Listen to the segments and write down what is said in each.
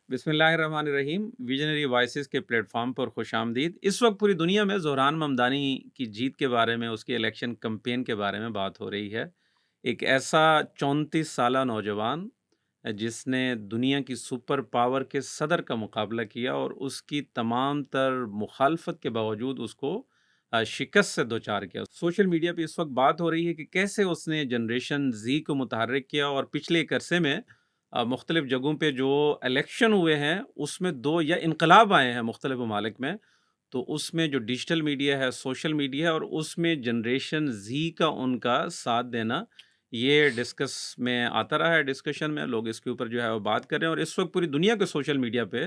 بسم اللہ الرحمن الرحیم، ویژنری وائسز کے پلیٹ فارم پر خوش آمدید۔ اس وقت پوری دنیا میں زہران ممدانی کی جیت کے بارے میں، اس کے الیکشن کمپین کے بارے میں بات ہو رہی ہے۔ ایک ایسا 34 سالہ نوجوان جس نے دنیا کی سپر پاور کے صدر کا مقابلہ کیا اور اس کی تمام تر مخالفت کے باوجود اس کو شکست سے دوچار کیا۔ سوشل میڈیا پہ اس وقت بات ہو رہی ہے کہ کیسے اس نے جنریشن زی کو متحرک کیا، اور پچھلے ایک عرصے میں مختلف جگہوں پہ جو الیکشن ہوئے ہیں اس میں 2 یا انقلاب آئے ہیں مختلف ممالک میں، تو اس میں جو ڈیجیٹل میڈیا ہے، سوشل میڈیا ہے، اور اس میں جنریشن زی کا ان کا ساتھ دینا، یہ ڈسکس میں آتا رہا ہے۔ ڈسکشن میں لوگ اس کے اوپر جو ہے وہ بات کر رہے ہیں، اور اس وقت پوری دنیا کے سوشل میڈیا پہ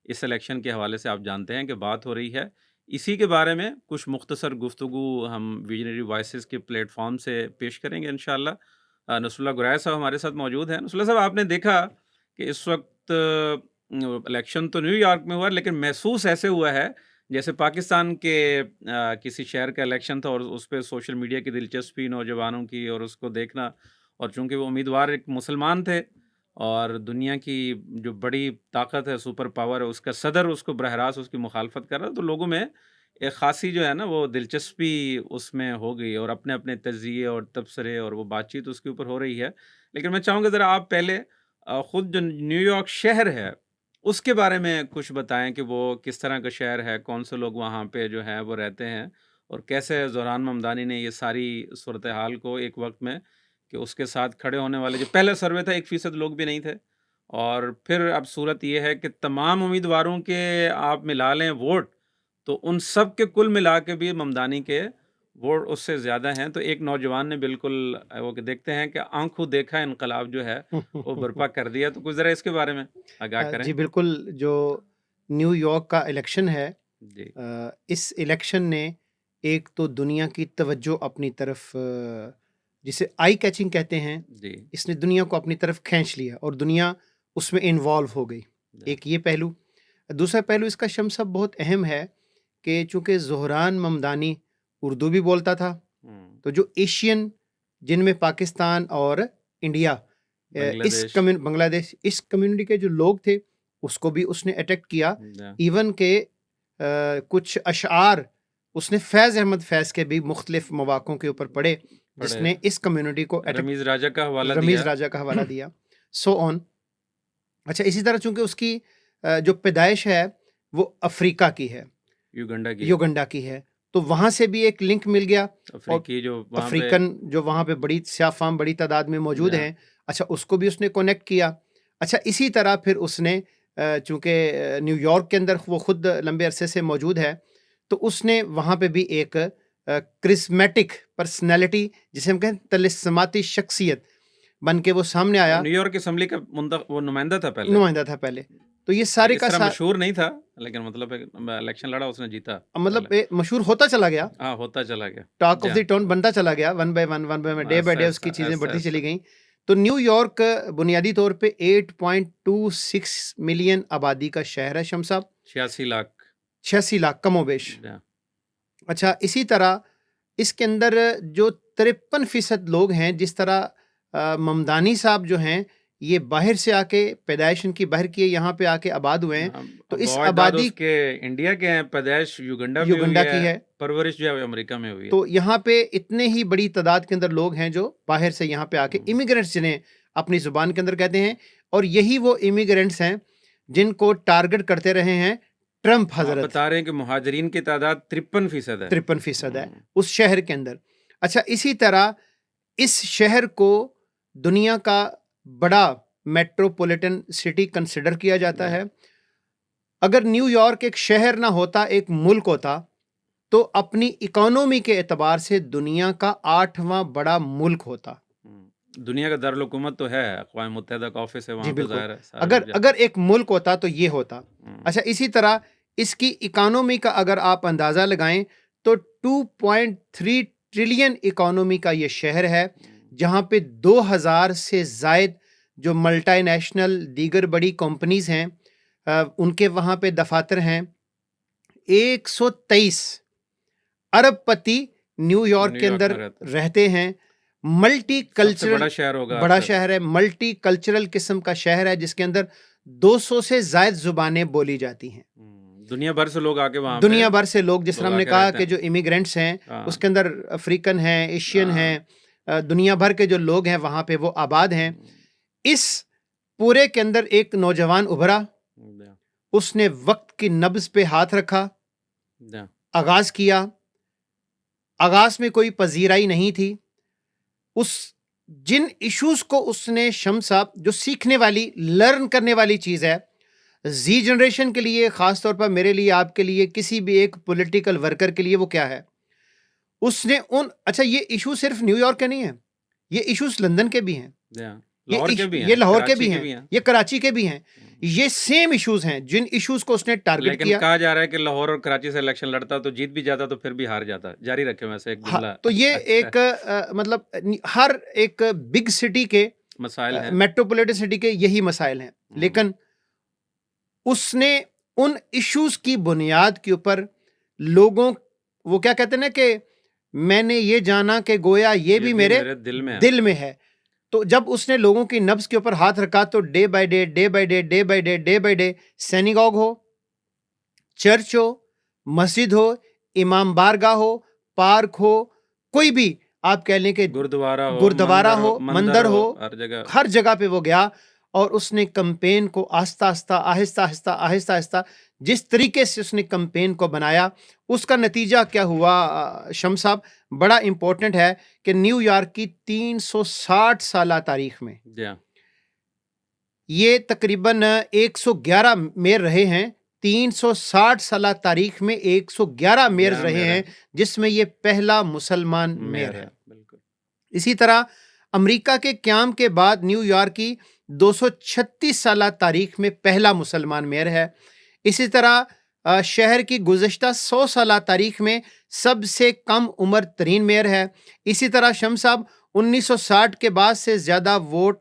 اس الیکشن کے حوالے سے آپ جانتے ہیں کہ بات ہو رہی ہے۔ اسی کے بارے میں کچھ مختصر گفتگو ہم ویژنری وائسز کے پلیٹ فارم سے پیش کریں گے انشاءاللہ۔ نصر اللہ گرائے صاحب ہمارے ساتھ موجود ہیں۔ نصر اللہ صاحب، آپ نے دیکھا کہ اس وقت الیکشن تو نیو یارک میں ہوا، لیکن محسوس ایسے ہوا ہے جیسے پاکستان کے کسی شہر کا الیکشن تھا، اور اس پہ سوشل میڈیا کی دلچسپی نوجوانوں کی اور اس کو دیکھنا، اور چونکہ وہ امیدوار ایک مسلمان تھے اور دنیا کی جو بڑی طاقت ہے، سپر پاور ہے، اس کا صدر اس کو براہ راست اس کی مخالفت کر رہا، تو لوگوں میں ایک خاصی جو ہے نا وہ دلچسپی اس میں ہو گئی، اور اپنے اپنے تجزیے اور تبصرے اور وہ بات چیت اس کے اوپر ہو رہی ہے۔ لیکن میں چاہوں گا ذرا آپ پہلے خود جو نیو یارک شہر ہے اس کے بارے میں کچھ بتائیں کہ وہ کس طرح کا شہر ہے، کون سے لوگ وہاں پہ جو ہے وہ رہتے ہیں، اور کیسے زہران ممدانی نے یہ ساری صورتحال کو ایک وقت میں کہ اس کے ساتھ کھڑے ہونے والے جو پہلا سروے تھا 1% لوگ بھی نہیں تھے، اور پھر اب صورت یہ ہے کہ تمام امیدواروں کے آپ ملا لیں ووٹ، تو ان سب کے کل ملا کے بھی ممدانی کے ووٹ اس سے زیادہ ہیں۔ تو ایک نوجوان نے بالکل وہ کہ دیکھتے ہیں کہ آنکھوں دیکھا انقلاب جو ہے وہ برپا کر دیا، تو کچھ ذرا اس کے بارے میں آگاہ کریں۔ جی بالکل، جو نیو یارک کا الیکشن ہے، جی اس الیکشن نے ایک تو دنیا کی توجہ اپنی طرف، جسے آئی کیچنگ کہتے ہیں، جی اس نے دنیا کو اپنی طرف کھینچ لیا اور دنیا اس میں انوالو ہو گئی۔ جی ایک یہ پہلو۔ دوسرا پہلو اس کا شمس بہت اہم ہے کہ چونکہ زہران ممدانی اردو بھی بولتا تھا، تو جو ایشین، جن میں پاکستان اور انڈیا، بنگلہ بنگلہ دیش، اس کمیونٹی کے جو لوگ تھے، اس کو بھی اس نے اٹیک کیا۔ دیش ایون کہ کچھ اشعار اس نے فیض احمد فیض کے بھی مختلف مواقعوں کے اوپر پڑھے، جس پڑھے، نے اس کمیونٹی کو رمیز راجہ کا حوالہ رمیز دیا۔ راجہ کا حوالہ دیا، سو آن۔ اچھا، اسی طرح چونکہ اس کی جو پیدائش ہے وہ افریقہ کی ہے، یوگنڈا کی یوگنڈا کی ہے، تو وہاں سے بھی ایک لنک مل گیا، اور افریقی جو وہاں پہ افریقن جو وہاں پہ بڑی سیاہ فام بڑی تعداد میں موجود ہیں، اچھا اس کو بھی اس نے کنیکٹ کیا۔ اچھا، اسی طرح پھر اس نے چونکہ نیو یارک کے اندر وہ خود لمبے عرصے سے موجود ہے، تو اس نے وہاں پہ بھی ایک کرسمیٹک پرسنالٹی، جسے ہم کہیں تلسماتی شخصیت بن کے وہ سامنے آیا، نیو یارک اسمبلی کا وہ نمائندہ تھا پہلے، نمائندہ تھا پہلے۔ تو یہ سارے اس کا طرح مشہور نہیں تھا، لیکن مطلب الیکشن لڑا، اس نے جیتا، مطلب مشہور ہوتا چلا گیا، ہاں ہوتا چلا گیا، ٹاک آف دی ٹاؤن بنتا چلا گیا، one by one, day by day اس کی چیزیں بڑھتی چلی گئیں۔ تو نیو یارک بنیادی طور پہ 8.26 ملین آبادی کا شہر ہے، شمس صاحب، 86 لاکھ 86 لاکھ کم و بیش۔ اچھا، اسی طرح اس کے اندر جو 53% لوگ ہیں، جس طرح ممدانی صاحب جو ہیں یہ باہر سے آ کے پیدائش ان کی باہر کی ہے، یہاں پہ آ کے آباد ہوئے ہیں، تو اس آبادی کے انڈیا کے ہیں، پیدائش یوگنڈا میں یوگنڈا ہوئی کی ہے، پرورش جو ہے امریکہ میں ہوئی ہے۔ تو یہاں پہ اتنے ہی بڑی تعداد کے اندر لوگ ہیں جو باہر سے یہاں پہ آ کے امیگرینٹس، جنہیں اپنی زبان کے اندر کہتے ہیں، اور یہی وہ امیگرینٹس ہیں جن کو ٹارگٹ کرتے رہے ہیں ٹرمپ حضرت۔ بتا رہے ہیں کہ مہاجرین کی تعداد 53% ہے، 53% ہے اس شہر کے اندر۔ اچھا، اسی طرح اس شہر کو دنیا کا بڑا میٹروپولیٹن سٹی کنسیڈر کیا جاتا ہے۔ اگر نیو یارک ایک شہر نہ ہوتا، ایک ملک ہوتا، تو اپنی اکانومی کے اعتبار سے دنیا کا 8واں بڑا ملک ہوتا۔ دنیا کا دارالحکومت تو ہے، اقوام متحدہ کا آفس ہے وہاں پہ، ظاہر ہے اگر ایک ملک ہوتا تو یہ ہوتا۔ اچھا، اسی طرح اس کی اکانومی کا اگر آپ اندازہ لگائیں تو 2.3 ٹریلین اکانومی کا یہ شہر ہے، جہاں پہ 2000 سے زائد جو ملٹی نیشنل دیگر بڑی کمپنیز ہیں ان کے وہاں پہ دفاتر ہیں۔ 123 ارب پتی نیو یارک کے اندر رہتے ہیں، ملٹی سب سے کلچرل بڑا شہر ہوگا بڑا اب تک۔ شہر ہے، ملٹی کلچرل قسم کا شہر ہے، جس کے اندر 200 سے زائد زبانیں بولی جاتی ہیں. دنیا بھر سے لوگ آ کے وہاں پہ دنیا بھر سے لوگ، جس طرح ہم آ نے کے کہا رہتے کہ ہیں. جو امیگرینٹس ہیں ہاں اس کے اندر افریقن ہیں، ایشین ہاں ہیں، دنیا بھر کے جو لوگ ہیں وہاں پہ وہ آباد ہیں. اس پورے کے اندر ایک نوجوان ابھرا، Yeah, اس نے وقت کی نبض پہ ہاتھ رکھا، yeah, آغاز کیا. آغاز میں کوئی پذیرائی نہیں تھی. اس جن ایشوز کو اس نے شمس صاحب، جو سیکھنے والی، لرن کرنے والی چیز ہے زی جنریشن کے لیے، خاص طور پر میرے لیے، آپ کے لیے، کسی بھی ایک پولیٹیکل ورکر کے لیے، وہ کیا ہے؟ اس نے اچھا، یہ ایشو صرف نیو یارک کے نہیں ہیں، یہ ایشوز لندن کے بھی ہیں، yeah. لاہور کے بھی یہ ہیں، لاہور کے کراچی بھی کے ہیں، بھی ہیں. یہ کراچی کے بھی ہیں. یہ سیم ایشوز ہیں جن ایشوز کو اس نے ٹارگٹ لیکن کیا. کہا جا رہا ہے کہ لاہور اور کراچی سے الیکشن لڑتا تو جیت بھی جاتا تو پھر بھی ہار جاتا. جاری رکھے ویسے ایک ہاں، جملہ. تو یہ ایک مطلب ہر ایک بگ سٹی کے، مسائل ہیں. میٹروپولیٹن سٹی کے یہی مسائل ہیں. لیکن اس نے ان ایشوز کی بنیاد کے اوپر لوگوں، وہ کیا کہتے ہیں نا کہ میں نے یہ جانا کہ گویا یہ بھی میرے دل میں ہے. دل میں ہے. تو جب اس نے لوگوں کی نبض کے اوپر ہاتھ رکھا تو day by day, day by day, day by day, day by day, synagogue ہو، چرچ ہو، مسجد ہو، امام بارگاہ ہو، پارک ہو، کوئی بھی آپ کہہ لیں کہ گردوارہ ہو، مندر ہو، ہر جگہ. ہر جگہ پہ وہ گیا اور اس نے کمپین کو آہستہ آہستہ جس طریقے سے اس نے کمپین کو بنایا، اس کا نتیجہ کیا ہوا شمس صاحب؟ بڑا امپورٹنٹ ہے کہ نیو یارک کی 360 سالہ تاریخ میں یہ تقریباً 111 میئر رہے ہیں. 360 سالہ تاریخ میں 111 میئرز رہے ہیں، جس میں یہ پہلا مسلمان میئر ہے. بالکل. اسی طرح امریکہ کے قیام کے بعد نیو یارک کی 236 سالہ تاریخ میں پہلا مسلمان میئر ہے. اسی طرح شہر کی گزشتہ 100 سالہ تاریخ میں سب سے کم عمر ترین میئر ہے. اسی طرح شمس صاحب 1960 کے بعد سے زیادہ ووٹ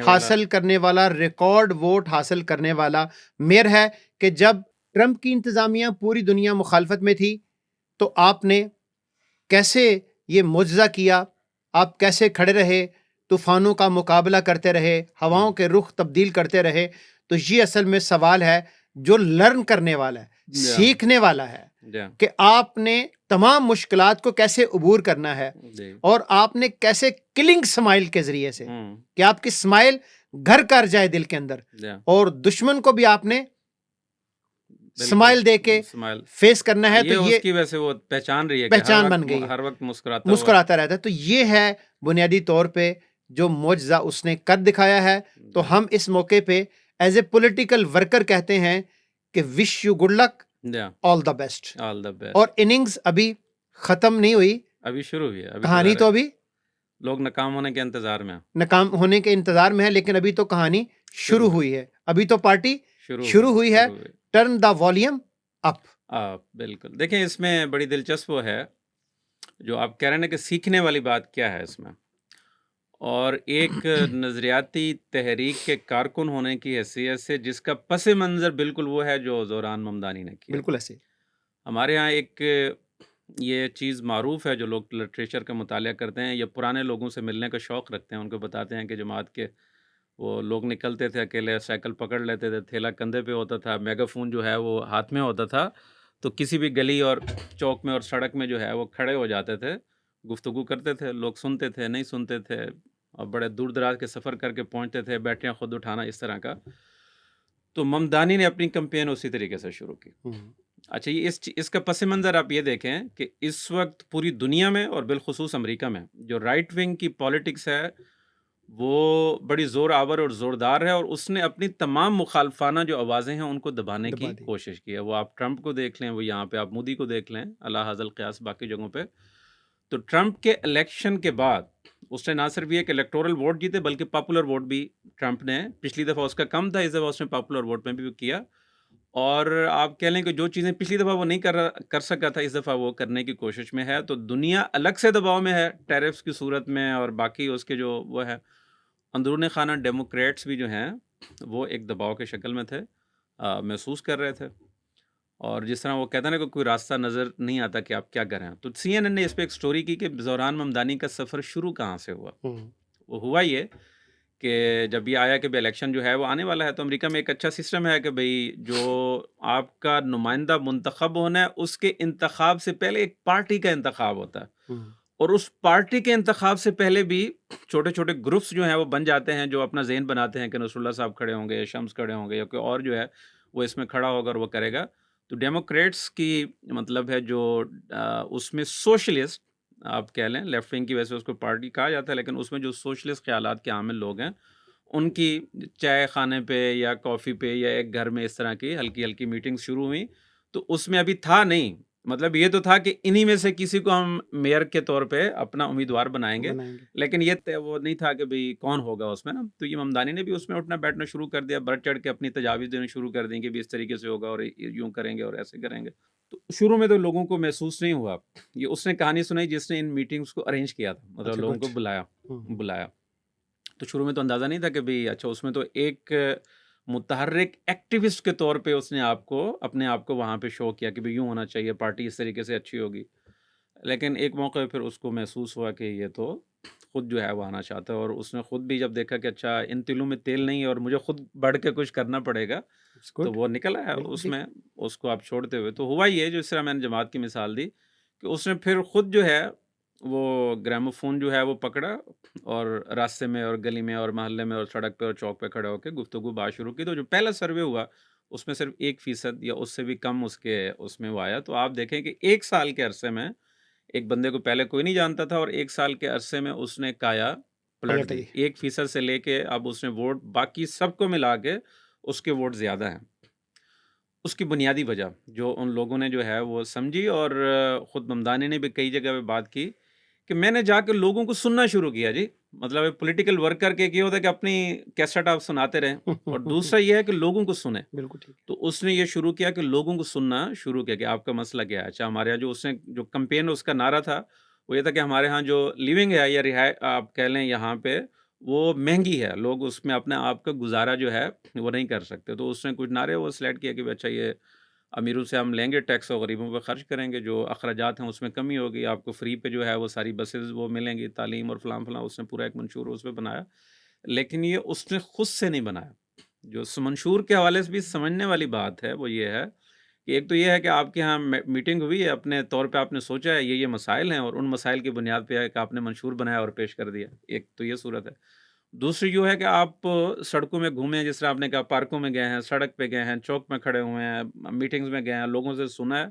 حاصل کرنے والا، ریکارڈ ووٹ حاصل کرنے والا میئر ہے. کہ جب ٹرمپ کی انتظامیہ پوری دنیا مخالفت میں تھی تو آپ نے کیسے یہ معجزہ کیا، آپ کیسے کھڑے رہے، طوفانوں کا مقابلہ کرتے رہے، ہواؤں کے رخ تبدیل کرتے رہے. تو یہ اصل میں سوال ہے جو لرن کرنے والا ہے، سیکھنے والا ہے، کہ آپ نے تمام مشکلات کو کیسے عبور کرنا ہے، اور آپ نے کیسے کلنگ سمائل کے ذریعے سے، کہ آپ کی سمائل گھر کر جائے دل کے اندر، اور دشمن کو بھی آپ نے سمائل دے کے فیس کرنا ہے. تو یہ اس کی وجہ سے وہ پہچان رہی ہے، پہچان بن گئی، ہر وقت مسکراتا رہتا ہے. تو یہ ہے بنیادی طور پہ جو معجزہ اس نے کر دکھایا ہے. تو ہم اس موقع پہ ایز اے پولیٹیکل ورکر کہتے ہیں کہ wish you good luck, all the best. اور اننگز ابھی ختم نہیں ہوئی، ابھی شروع ہوئی ہے. کہانی تو ابھی لوگ ناکام ہونے کے انتظار میں، ناکام ہونے کے انتظار میں ہے، لیکن ابھی تو کہانی شروع ہوئی ہے. ابھی تو پارٹی شروع ہوئی ہے. ٹرن دا والیوم اپ. بالکل. دیکھیں اس میں بڑی دلچسپ وہ ہے جو آپ کہہ رہے ہیں کہ سیکھنے والی بات کیا ہے اس میں، اور ایک نظریاتی تحریک کے کارکن ہونے کی حیثیت سے جس کا پس منظر بالکل وہ ہے جو زوران ممدانی نے کیا. بالکل ایسے ہمارے ہاں ایک یہ چیز معروف ہے، جو لوگ لٹریچر کا مطالعہ کرتے ہیں یا پرانے لوگوں سے ملنے کا شوق رکھتے ہیں، ان کو بتاتے ہیں کہ جماعت کے وہ لوگ نکلتے تھے اکیلے، سائیکل پکڑ لیتے تھے، تھیلا کندھے پہ ہوتا تھا، میگا فون جو ہے وہ ہاتھ میں ہوتا تھا، تو کسی بھی گلی اور چوک میں اور سڑک میں جو ہے وہ کھڑے ہو جاتے تھے، گفتگو کرتے تھے، لوگ سنتے تھے، نہیں سنتے تھے، اور بڑے دور دراز کے سفر کر کے پہنچتے تھے، بیٹریاں خود اٹھانا، اس طرح کا. تو ممدانی نے اپنی کمپین اسی طریقے سے شروع کی. اچھا، یہ اس کا پس منظر آپ یہ دیکھیں کہ اس وقت پوری دنیا میں اور بالخصوص امریکہ میں جو رائٹ ونگ کی پالیٹکس ہے وہ بڑی زور آور اور زوردار ہے، اور اس نے اپنی تمام مخالفانہ جو آوازیں ہیں ان کو دبانے کی کوشش کی ہے. وہ آپ ٹرمپ کو دیکھ لیں، وہ یہاں پہ آپ مودی کو دیکھ لیں، اللہ حاضل قیاس باقی جگہوں پہ. تو ٹرمپ کے الیکشن کے بعد اس نے نہ صرف یہ کہ الیکٹورل ووٹ جیتے بلکہ پاپولر ووٹ بھی ٹرمپ نے، پچھلی دفعہ اس کا کم تھا، اس دفعہ اس نے پاپولر ووٹ میں بھی کیا. اور آپ کہہ لیں کہ جو چیزیں پچھلی دفعہ وہ نہیں کر سکا تھا، اس دفعہ وہ کرنے کی کوشش میں ہے. تو دنیا الگ سے دباؤ میں ہے ٹیرفز کی صورت میں، اور باقی اس کے جو وہ ہے اندرون خانہ ڈیموکریٹس بھی جو ہیں وہ ایک دباؤ کے شکل میں تھے، محسوس کر رہے تھے. اور جس طرح وہ کہتا ہے نا کہ کوئی راستہ نظر نہیں آتا کہ آپ کیا کریں. تو سی این این نے اس پہ ایک سٹوری کی کہ زہران ممدانی کا سفر شروع کہاں سے ہوا. ہوں، وہ ہوا یہ کہ جب یہ آیا کہ بھئی الیکشن جو ہے وہ آنے والا ہے، تو امریکہ میں ایک اچھا سسٹم ہے کہ بھئی جو آپ کا نمائندہ منتخب ہونا ہے، اس کے انتخاب سے پہلے ایک پارٹی کا انتخاب ہوتا ہے. ہوں، اور اس پارٹی کے انتخاب سے پہلے بھی چھوٹے چھوٹے گروپس جو ہیں وہ بن جاتے ہیں، جو اپنا ذہن بناتے ہیں کہ نصر اللہ صاحب کھڑے ہوں گے، شمس کھڑے ہوں گے، یا کوئی اور جو ہے وہ اس میں کھڑا ہوگا اور وہ کرے گا. تو ڈیموکریٹس کی مطلب ہے جو اس میں سوشلسٹ آپ کہہ لیں، لیفٹ ونگ کی وجہ سے اس کو پارٹی کہا جاتا ہے، لیکن اس میں جو سوشلسٹ خیالات کے حامل لوگ ہیں، ان کی چائے خانے پہ یا کافی پہ یا ایک گھر میں اس طرح کی ہلکی ہلکی میٹنگ شروع ہوئی. تو اس میں ابھی تھا نہیں، مطلب یہ تو تھا کہ انہی میں سے کسی کو ہم میئر کے طور پہ اپنا امیدوار بنائیں گے، بنائیں گے. لیکن یہ وہ نہیں تھا کہ بھئی کون ہوگا اس میں نا. تو یہ ممدانی نے بھی اس میں اٹھنا بیٹھنا شروع کر دیا، بڑھ چڑھ کے اپنی تجاویز دینا شروع کر دیں کہ بھی اس طریقے سے ہوگا اور یوں کریں گے اور ایسے کریں گے. تو شروع میں تو لوگوں کو محسوس نہیں ہوا. یہ اس نے کہانی سنائی جس نے ان میٹنگز کو ارینج کیا تھا، مطلب اچھا، لوگوں گڈ. کو بلایا ہوں، بلایا تو شروع میں تو اندازہ نہیں تھا کہ بھئی اچھا اس میں تو ایک متحرک ایکٹیوسٹ کے طور پہ اس نے اپنے آپ کو وہاں پہ شو کیا کہ بھئی یوں ہونا چاہیے، پارٹی اس طریقے سے اچھی ہوگی. لیکن ایک موقع پھر اس کو محسوس ہوا کہ یہ تو خود جو ہے وہ آنا چاہتا ہے، اور اس نے خود بھی جب دیکھا کہ اچھا ان تلوں میں تیل نہیں ہے اور مجھے خود بڑھ کے کچھ کرنا پڑے گا، اٹس تو گڈ. وہ نکل آیا بالکل اس ٹھیک. میں. اس کو آپ چھوڑتے ہوئے تو ہوا یہ جو اس طرح میں نے جماعت کی مثال دی کہ اس نے پھر خود جو ہے وہ گراموفون جو ہے وہ پکڑا اور راستے میں اور گلی میں اور محلے میں اور سڑک پہ اور چوک پہ کھڑے ہو کے گفتگو بات شروع کی. تو جو پہلا سروے ہوا اس میں صرف 1% یا اس سے بھی کم اس میں وہ آیا. تو آپ دیکھیں کہ 1 سال کے عرصے میں ایک بندے کو پہلے کوئی نہیں جانتا تھا، اور 1 سال کے عرصے میں اس نے کایا پلٹ پلٹ دی. گئی. 1% سے لے کے اب اس نے ووٹ باقی سب کو ملا کے اس کے ووٹ زیادہ ہیں. اس کی بنیادی وجہ جو ان لوگوں نے جو ہے وہ سمجھی، اور خود ممدانی نے بھی کئی جگہ پہ بات کی کہ میں نے جا کے لوگوں کو سننا شروع کیا. جی مطلب پولیٹیکل ورکر کے یہ ہوتا ہے کہ اپنی کیسٹ آپ سناتے رہیں، اور دوسرا یہ ہے کہ لوگوں کو سنیں. بالکل ٹھیک. تو اس نے یہ شروع کیا کہ لوگوں کو سننا شروع کیا کہ آپ کا مسئلہ کیا ہے. اچھا ہمارے یہاں جو اس نے جو کمپین اس کا نعرہ تھا وہ یہ تھا کہ ہمارے ہاں جو لیونگ ہے یا آپ کہہ لیں یہاں پہ وہ مہنگی ہے، لوگ اس میں اپنے آپ کا گزارا جو ہے وہ نہیں کر سکتے. تو اس نے کچھ نعرے وہ سلیکٹ کیا کہ اچھا یہ امیروں سے ہم لیں گے ٹیکس اور غریبوں پہ خرچ کریں گے، جو اخراجات ہیں اس میں کمی ہوگی، آپ کو فری پہ جو ہے وہ ساری بسز وہ ملیں گی، تعلیم اور فلاں فلاں. اس نے پورا ایک منشور اس پہ بنایا، لیکن یہ اس نے خود سے نہیں بنایا. جو منشور کے حوالے سے بھی سمجھنے والی بات ہے وہ یہ ہے کہ ایک تو یہ ہے کہ آپ کے ہاں میٹنگ ہوئی ہے، اپنے طور پہ آپ نے سوچا ہے یہ مسائل ہیں، اور ان مسائل کی بنیاد پہ ہے کہ آپ نے منشور بنایا اور پیش کر دیا. ایک تو یہ صورت ہے. دوسری یہ ہے کہ آپ سڑکوں میں گھومے، جس طرح آپ نے کہا پارکوں میں گئے ہیں، سڑک پہ گئے ہیں، چوک میں کھڑے ہوئے ہیں، میٹنگز میں گئے ہیں، لوگوں سے سنا ہے،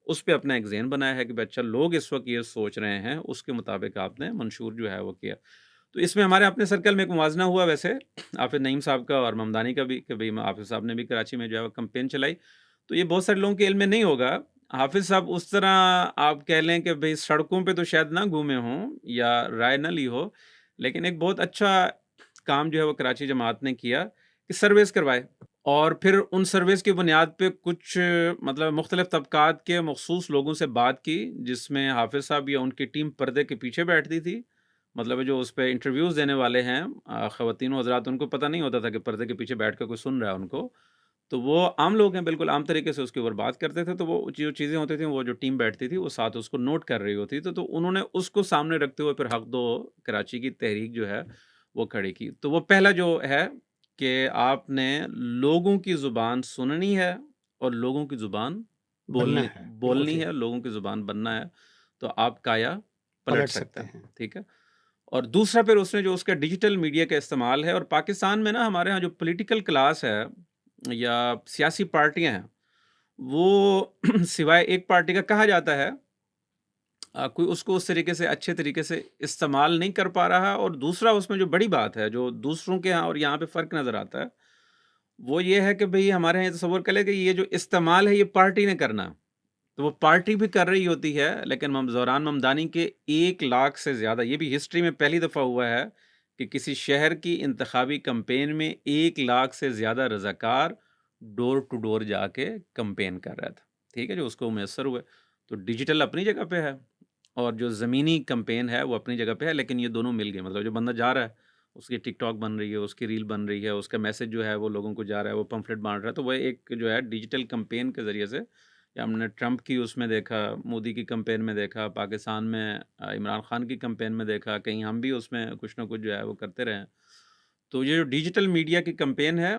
اس پہ اپنا ایک ذہن بنایا ہے کہ اچھا لوگ اس وقت یہ سوچ رہے ہیں، اس کے مطابق آپ نے منشور جو ہے وہ کیا. تو اس میں ہمارے اپنے سرکل میں ایک موازنہ ہوا ویسے حافظ نعیم صاحب کا اور ممدانی کا بھی کہ بھئی حافظ صاحب نے بھی کراچی میں جو ہے وہ کمپین چلائی. تو یہ بہت سارے لوگوں کے علم میں نہیں ہوگا. حافظ صاحب اس طرح آپ کہہ لیں کہ بھئی سڑکوں پہ تو شاید نہ گھومے ہوں یا رائے نہ لی ہو، لیکن ایک بہت اچھا کام جو ہے وہ کراچی جماعت نے کیا کہ سرویز کروائے، اور پھر ان سرویز کی بنیاد پہ کچھ مطلب مختلف طبقات کے مخصوص لوگوں سے بات کی، جس میں حافظ صاحب یا ان کی ٹیم پردے کے پیچھے بیٹھتی تھی. مطلب جو اس پہ انٹرویوز دینے والے ہیں خواتین و حضرات، ان کو پتہ نہیں ہوتا تھا کہ پردے کے پیچھے بیٹھ کے کوئی سن رہا ہے ان کو. تو وہ عام لوگ ہیں، بالکل عام طریقے سے اس کے اوپر بات کرتے تھے. تو وہ جو چیزیں ہوتی تھیں وہ جو ٹیم بیٹھتی تھی وہ ساتھ اس کو نوٹ کر رہی ہوتی. تو انہوں نے اس کو سامنے رکھتے ہوئے پھر حق دو کراچی کی تحریک جو ہے وہ کھڑی کی. تو وہ پہلا جو ہے کہ آپ نے لوگوں کی زبان سننی ہے اور لوگوں کی زبان بننا بولنی ہے. بالکل بولنی ٹھیک. ہے، لوگوں کی زبان بننا ہے، تو آپ کایا پلٹ پلٹ سکتے سکتے ہیں. ہیں. ٹھیک ہے. اور دوسرا پھر اس نے جو اس کا ڈیجیٹل میڈیا کا استعمال ہے، اور پاکستان میں نا ہمارے ہاں جو پولیٹیکل کلاس ہے یا سیاسی پارٹیاں ہیں وہ سوائے ایک پارٹی کا کہا جاتا ہے کوئی اس کو اس طریقے سے اچھے طریقے سے استعمال نہیں کر پا رہا. اور دوسرا اس میں جو بڑی بات ہے جو دوسروں کے ہاں اور یہاں پہ فرق نظر آتا ہے وہ یہ ہے کہ بھئی ہمارے یہاں یہ تصور کر لے کہ یہ جو استعمال ہے یہ پارٹی نے کرنا، تو وہ پارٹی بھی کر رہی ہوتی ہے. لیکن زہران ممدانی کے 1 لاکھ سے زیادہ، یہ بھی ہسٹری میں پہلی دفعہ ہوا ہے کہ کسی شہر کی انتخابی کمپین میں 1 لاکھ سے زیادہ رضاکار ڈور ٹو ڈور جا کے کمپین کر رہا تھا. ٹھیک ہے، جو اس کو میسر ہوئے. تو ڈیجیٹل اپنی جگہ پہ ہے اور جو زمینی کمپین ہے وہ اپنی جگہ پہ ہے، لیکن یہ دونوں مل گئے. مطلب جو بندہ جا رہا ہے اس کی ٹک ٹاک بن رہی ہے، اس کی ریل بن رہی ہے، اس کا میسج جو ہے وہ لوگوں کو جا رہا ہے، وہ پمفلٹ بانٹ رہا ہے. تو وہ ایک جو ہے ڈیجیٹل کمپین کے ذریعے سے، یا ہم نے ٹرمپ کی اس میں دیکھا، مودی کی کمپین میں دیکھا، پاکستان میں عمران خان کی کمپین میں دیکھا، کہیں ہم بھی اس میں کچھ نہ کچھ جو ہے وہ کرتے رہے ہیں. تو یہ جو ڈیجیٹل میڈیا کی کمپین ہے،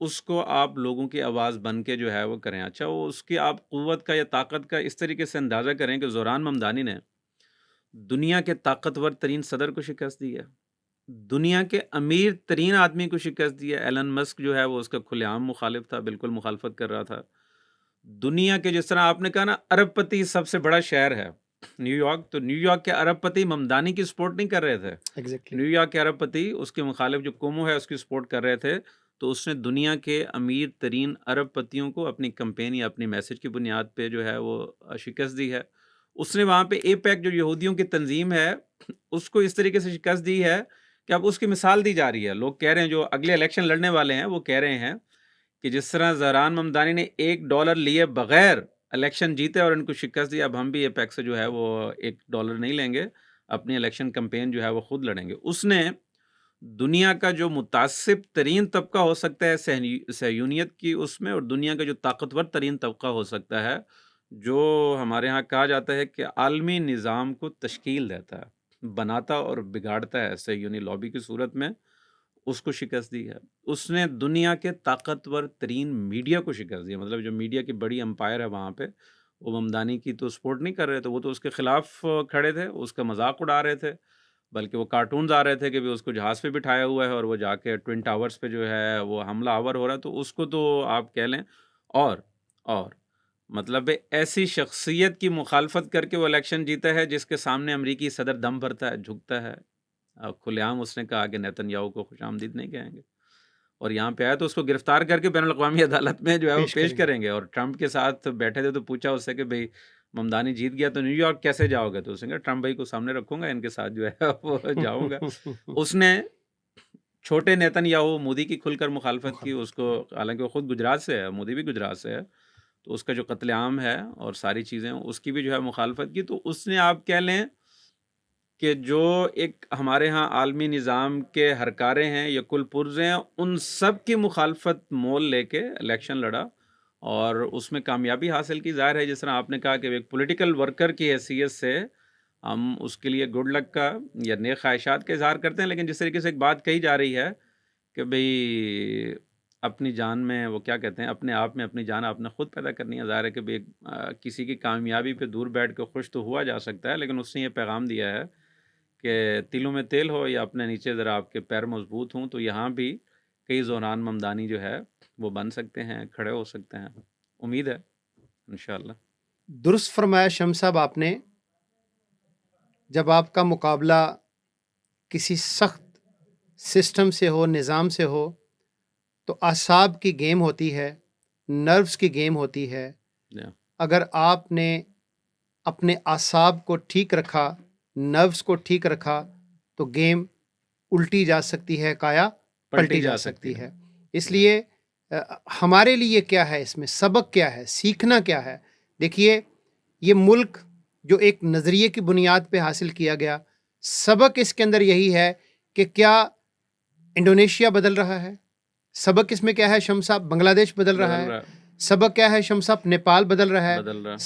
اس کو آپ لوگوں کی آواز بن کے جو ہے وہ کریں. اچھا، وہ اس کی آپ قوت کا یا طاقت کا اس طریقے سے اندازہ کریں کہ زوران ممدانی نے دنیا کے طاقتور ترین صدر کو شکست دی ہے، دنیا کے امیر ترین آدمی کو شکست دی ہے. ایلن مسک جو ہے وہ اس کا کھلے عام مخالف تھا، بالکل مخالفت کر رہا تھا. دنیا کے، جس طرح آپ نے کہا نا، ارب پتی سب سے بڑا شہر ہے نیو یارک، تو نیو یارک کے ارب پتی ممدانی کی سپورٹ نہیں کر رہے تھے. ایگزیکٹلی. نیو یارک کے ارب پتی اس کے مخالف جو کومو ہے اس کی سپورٹ کر رہے تھے. تو اس نے دنیا کے امیر ترین ارب پتیوں کو اپنی کمپین یا اپنی میسج کی بنیاد پہ جو ہے وہ شکست دی ہے. اس نے وہاں پہ اے پیک جو یہودیوں کی تنظیم ہے اس کو اس طریقے سے شکست دی ہے کہ اب اس کی مثال دی جا رہی ہے. لوگ کہہ رہے ہیں، جو اگلے الیکشن لڑنے والے ہیں وہ کہہ رہے ہیں کہ جس طرح زہران ممدانی نے $1 لیے بغیر الیکشن جیتے اور ان کو شکست دی، اب ہم بھی اے پیک سے جو ہے وہ $1 نہیں لیں گے، اپنی الیکشن کمپین جو ہے وہ خود لڑیں گے. اس نے دنیا کا جو متعصب ترین طبقہ ہو سکتا ہے صہیونیت کی، اس میں، اور دنیا کا جو طاقتور ترین طبقہ ہو سکتا ہے، جو ہمارے ہاں کہا جاتا ہے کہ عالمی نظام کو تشکیل دیتا ہے، بناتا اور بگاڑتا ہے صہیونی لابی کی صورت میں، اس کو شکست دی ہے. اس نے دنیا کے طاقتور ترین میڈیا کو شکست دی ہے. مطلب جو میڈیا کی بڑی امپائر ہے وہاں پہ، وہ ممدانی کی تو سپورٹ نہیں کر رہے تھے، وہ تو اس کے خلاف کھڑے تھے، اس کا مذاق اڑا رہے تھے. بلکہ وہ کارٹونز آ رہے تھے کہ بھی اس کو جہاز پہ بٹھایا ہوا ہے اور وہ جا کے ٹوئن ٹاورز پہ جو ہے وہ حملہ آور ہو رہا ہے. تو اس کو تو آپ کہہ لیں. اور مطلب ایسی شخصیت کی مخالفت کر کے وہ الیکشن جیتا ہے جس کے سامنے امریکی صدر دم بھرتا ہے، جھکتا ہے. کھلے عام اس نے کہا کہ نیتن یاہو کو خوش آمدید نہیں کہیں گے، اور یہاں پہ آیا تو اس کو گرفتار کر کے بین الاقوامی عدالت میں جو ہے وہ پیش کریں گے. اور ٹرمپ کے ساتھ بیٹھے تھے تو پوچھا اس سے کہ بھئی ممدانی جیت گیا تو نیو یارک کیسے جاؤ گے؟ تو اس نے کہا ٹرمپ بھائی کو سامنے رکھوں گا، ان کے ساتھ جو ہے وہ جاؤں گا. اس نے چھوٹے نیتن یاہو مودی کی کھل کر مخالفت کی. اس کو، حالانکہ وہ خود گجرات سے ہے، مودی بھی گجرات سے ہے، تو اس کا جو قتل عام ہے اور ساری چیزیں اس کی بھی جو ہے مخالفت کی. تو اس نے، آپ کہہ لیں کہ جو ایک ہمارے ہاں عالمی نظام کے ہرکارے ہیں یا کل پرز ہیں، ان سب کی مخالفت مول لے کے الیکشن لڑا اور اس میں کامیابی حاصل کی. ظاہر ہے جس طرح آپ نے کہا کہ ایک پولیٹیکل ورکر کی حیثیت سے ہم اس کے لیے گڈ لک کا یا نیک خواہشات کا اظہار کرتے ہیں، لیکن جس طریقے سے ایک بات کہی جا رہی ہے کہ بھئی اپنی جان میں، وہ کیا کہتے ہیں، اپنے آپ میں اپنی جان آپ نے خود پیدا کرنی ہے. ظاہر ہے کہ بھئی کسی کی کامیابی پہ دور بیٹھ کے خوش تو ہوا جا سکتا ہے، لیکن اس نے یہ پیغام دیا ہے کہ تلوں میں تیل ہو یا اپنے نیچے ذرا آپ کے پیر مضبوط ہوں، تو یہاں بھی کئی زوران ممدانی جو ہے وہ بن سکتے ہیں، کھڑے ہو سکتے ہیں. امید ہے انشاءاللہ. درست فرمایا شمس صاحب آپ نے. جب آپ کا مقابلہ کسی سخت سسٹم سے ہو، نظام سے ہو، تو اعصاب کی گیم ہوتی ہے، نروز کی گیم ہوتی ہے. اگر آپ نے اپنے اعصاب کو ٹھیک رکھا، نروز کو ٹھیک رکھا، تو گیم الٹی جا سکتی ہے، کایا پلٹی جا سکتی ہے. اس لیے ہمارے لیے کیا ہے، اس میں سبق کیا ہے، سیکھنا کیا ہے؟ دیکھیے، یہ ملک جو ایک نظریے کی بنیاد پہ حاصل کیا گیا، سبق اس کے اندر یہی ہے کہ کیا انڈونیشیا بدل رہا ہے؟ سبق اس میں کیا ہے شمس صاحب؟ بنگلہ دیش بدل رہا ہے. سبق کیا ہے شمس صاحب؟ نیپال بدل رہا ہے.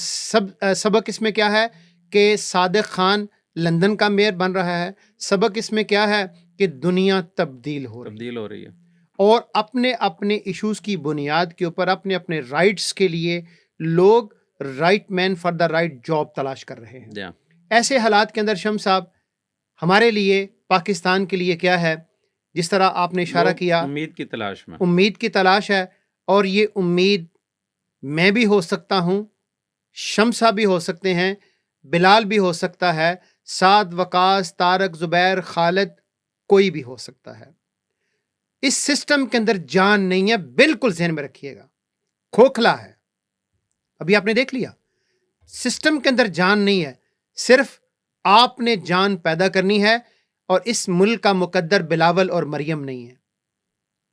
سبق اس میں کیا ہے کہ صادق خان لندن کا میئر بن رہا ہے. سبق اس میں کیا ہے کہ دنیا تبدیل ہو رہی ہے، اور اپنے اپنے ایشوز کی بنیاد کے اوپر اپنے اپنے رائٹس کے لیے لوگ right man for the right job تلاش کر رہے ہیں. ایسے حالات کے اندر شمس صاحب ہمارے لیے، پاکستان کے لیے کیا ہے؟ جس طرح آپ نے اشارہ کیا، امید کی تلاش میں، امید کی تلاش ہے. اور یہ امید میں بھی ہو سکتا ہوں، شمس صاحب بھی ہو سکتے ہیں، بلال بھی ہو سکتا ہے، سعد، وقاص، طارق، زبیر، خالد، کوئی بھی ہو سکتا ہے. اس سسٹم کے اندر جان نہیں ہے، بالکل ذہن میں رکھیے گا، کھوکھلا ہے. ابھی آپ نے دیکھ لیا، سسٹم کے اندر جان نہیں ہے، صرف آپ نے جان پیدا کرنی ہے. اور اس ملک کا مقدر بلاول اور مریم نہیں ہے.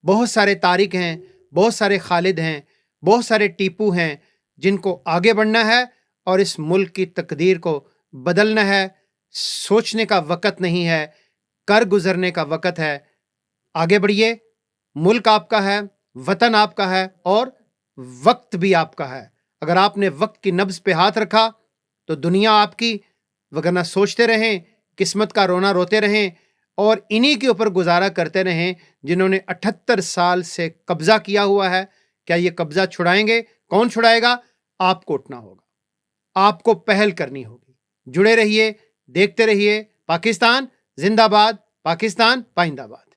بہت سارے طارق ہیں، بہت سارے خالد ہیں، بہت سارے ٹیپو ہیں جن کو آگے بڑھنا ہے اور اس ملک کی تقدیر کو بدلنا ہے. سوچنے کا وقت نہیں ہے، کر گزرنے کا وقت ہے. آگے بڑھیے، ملک آپ کا ہے، وطن آپ کا ہے اور وقت بھی آپ کا ہے. اگر آپ نے وقت کی نبض پہ ہاتھ رکھا تو دنیا آپ کی، وگرنہ سوچتے رہیں، قسمت کا رونا روتے رہیں اور انہی کے اوپر گزارا کرتے رہیں جنہوں نے 78 سال سے قبضہ کیا ہوا ہے. کیا یہ قبضہ چھڑائیں گے؟ کون چھڑائے گا؟ آپ کو اٹھنا ہوگا، آپ کو پہل کرنی ہوگی. جڑے رہیے، دیکھتے رہیے. پاکستان زندہ باد، پاکستان پائندہ باد.